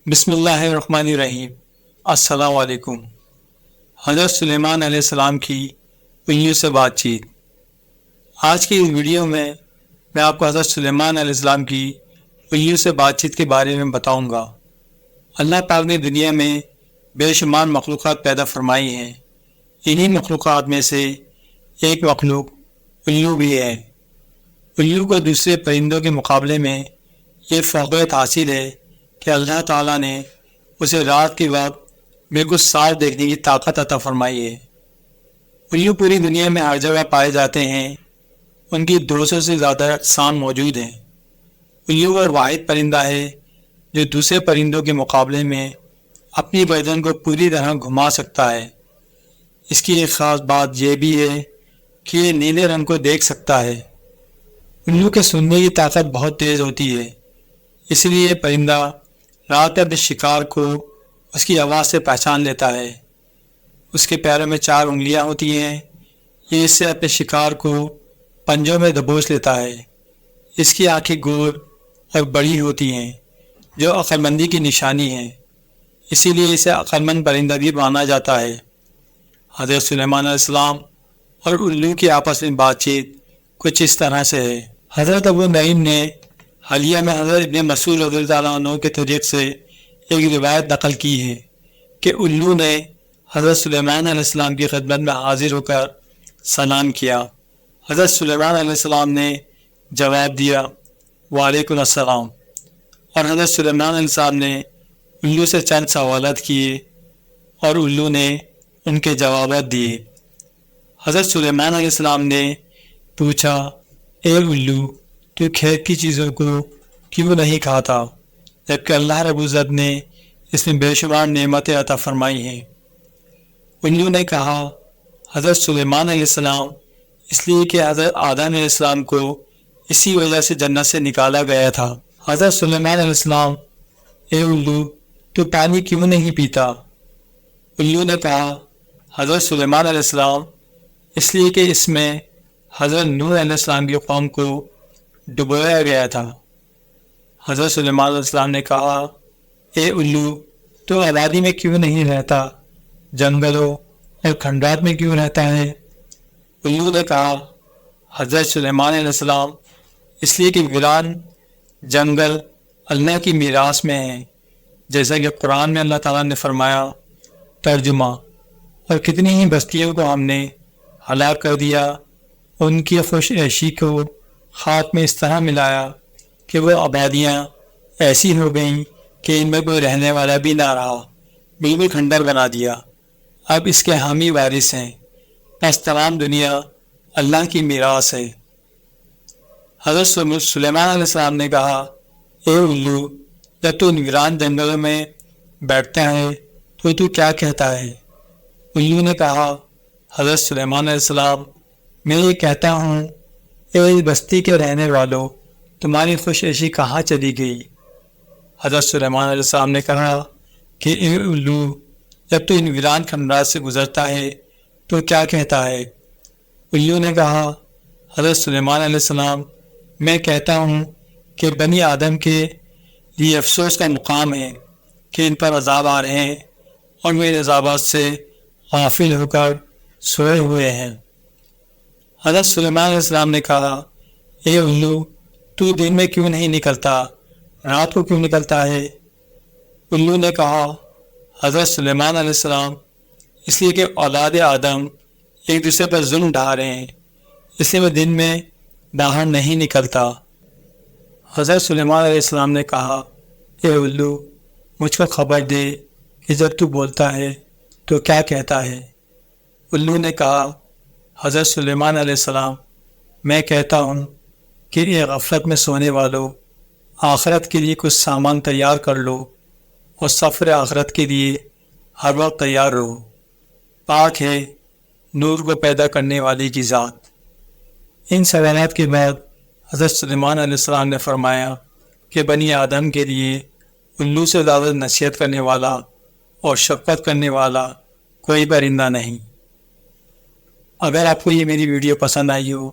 بسم اللہ الرحمن الرحیم۔ السلام علیکم۔ حضرت سلیمان علیہ السلام کی پنیوں سے بات چیت۔ آج کی اس ویڈیو میں آپ کو حضرت سلیمان علیہ السلام کی پنیوں سے بات چیت کے بارے میں بتاؤں گا۔ اللہ پاک نے دنیا میں بے شمار مخلوقات پیدا فرمائی ہیں۔ انہی مخلوقات میں سے ایک مخلوق الو بھی ہے۔ الو کو دوسرے پرندوں کے مقابلے میں یہ فوقیت حاصل ہے کہ اللہ تعالیٰ نے اسے رات کے وقت بالکل صاف دیکھنے کی طاقت عطا فرمائی ہے۔ الو پوری دنیا میں ہر جگہ پائے جاتے ہیں۔ ان کی 200 سے زیادہ اقسام موجود ہیں۔ الو اور واحد پرندہ ہے جو دوسرے پرندوں کے مقابلے میں اپنی گردن کو پوری طرح گھما سکتا ہے۔ اس کی ایک خاص بات یہ بھی ہے کہ یہ نیلے رنگ کو دیکھ سکتا ہے۔ الو کے سننے کی طاقت بہت تیز ہوتی ہے، اس لیے یہ پرندہ رات اپنے شکار کو اس کی آواز سے پہچان لیتا ہے۔ اس کے پیروں میں 4 انگلیاں ہوتی ہیں۔ یہ اس سے اپنے شکار کو پنجوں میں دبوچ لیتا ہے۔ اس کی آنکھیں گول اور بڑی ہوتی ہیں جو عقل مندی کی نشانی ہے، اسی لیے اسے عقل مند پرندہ بھی مانا جاتا ہے۔ حضرت سلیمان علیہ السلام اور الو کی آپس میں بات چیت کچھ اس طرح سے ہے۔ حضرت ابو نعیم نے حالیہ میں حضرت ابن مسعود رضی اللہ عنہ کے طریق سے ایک روایت نقل کی ہے کہ الو نے حضرت سلیمان علیہ السلام کی خدمت میں حاضر ہو کر سلام کیا۔ حضرت سلیمان علیہ السلام نے جواب دیا وعلیکم السلام، اور حضرت سلیمان علیہ السلام نے الو سے چند سوالات کیے اور الو نے ان کے جوابات دیے۔ حضرت سلیمان علیہ السلام نے پوچھا، اے الو، تو کھیت کی چیزوں کو کیوں نہیں کھاتا جبکہ اللہ رب العزت نے اس میں بے شمار نعمتیں عطا فرمائی ہیں؟ الو نے کہا، حضرت سلیمان علیہ السلام، اس لیے کہ حضرت آدم علیہ السلام کو اسی وجہ سے جنت سے نکالا گیا تھا۔ حضرت سلیمان علیہ السلام، اے الو، تو پانی کیوں نہیں پیتا؟ الو نے کہا، حضرت سلیمان علیہ السلام، اس لیے کہ اس میں حضرت نوح علیہ السلام کی قوم کو ڈبویا گیا تھا۔ حضرت سلیمان علیہ السلام نے کہا، اے الو، تو آبادی میں کیوں نہیں رہتا، جنگلوں اور کھنڈرات میں کیوں رہتا ہے؟ الو نے کہا، حضرت سلیمان علیہ السلام، اس لیے کہ ویران جنگل اللہ کی میراث میں ہیں، جیسا کہ قرآن میں اللہ تعالیٰ نے فرمایا۔ ترجمہ، اور کتنی ہی بستیوں کو ہم نے ہلاک کر دیا، ان کی خوش عیشی کو خاک میں اس طرح ملایا کہ وہ آبادیاں ایسی ہو گئیں کہ ان میں کوئی رہنے والا بھی نہ رہا، بالکل کھنڈر بنا دیا۔ اب اس کے حامی وارث ہیں، بس تمام دنیا اللہ کی میراث ہے۔ حضرت سلیمان علیہ السلام نے کہا، اے الو، جب تو ویران جنگلوں میں بیٹھتا ہے تو کیا کہتا ہے؟ الو نے کہا، حضرت سلیمان علیہ السلام، میں یہ کہتا ہوں، اے بستی کے رہنے والوں، تمہاری خوش عیشی کہاں چلی گئی؟ حضرت سلیمان علیہ السلام نے کہا کہ اے الو، جب تو ان ویران کھنڈرات سے گزرتا ہے تو کیا کہتا ہے؟ الو نے کہا، حضرت سلیمان علیہ السلام، میں کہتا ہوں کہ بنی آدم کے لیے افسوس کا مقام ہے کہ ان پر عذاب آ رہے ہیں اور میرے عذابات سے غافل ہو کر سوئے ہوئے ہیں۔ حضرت سلیمان علیہ السلام نے کہا، اے الو، تو دن میں کیوں نہیں نکلتا، رات کو کیوں نکلتا ہے؟ الو نے کہا، حضرت سلیمان علیہ السلام، اس لیے کہ اولاد آدم ایک دوسرے پر ظلم ڈھا رہے ہیں، اس لیے میں دن میں باہر نہیں نکلتا۔ حضرت سلیمان علیہ السلام نے کہا، اے الو، مجھ کو خبر دے کہ جب تو بولتا ہے تو کیا کہتا ہے؟ الو نے کہا، حضرت سلیمان علیہ السلام، میں کہتا ہوں کہ یہ غفلت میں سونے والوں، آخرت کے لیے کچھ سامان تیار کر لو اور سفر آخرت کے لیے ہر وقت تیار رہو۔ پاک ہے نور کو پیدا کرنے والی کی ذات۔ ان سوالات کے بعد حضرت سلیمان علیہ السلام نے فرمایا کہ بنی آدم کے لیے الو سے زیادہ نصیحت کرنے والا اور شفقت کرنے والا کوئی پرندہ نہیں۔ اگر آپ کو یہ میری ویڈیو پسند آئی ہو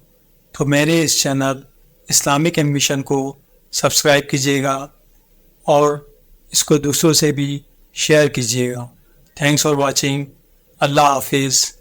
تو میرے اس چینل اسلامک ایمبیشن کو سبسکرائب کیجیے گا اور اس کو دوسروں سے بھی شیئر کیجیے گا. Thanks for watching. اللہ حافظ.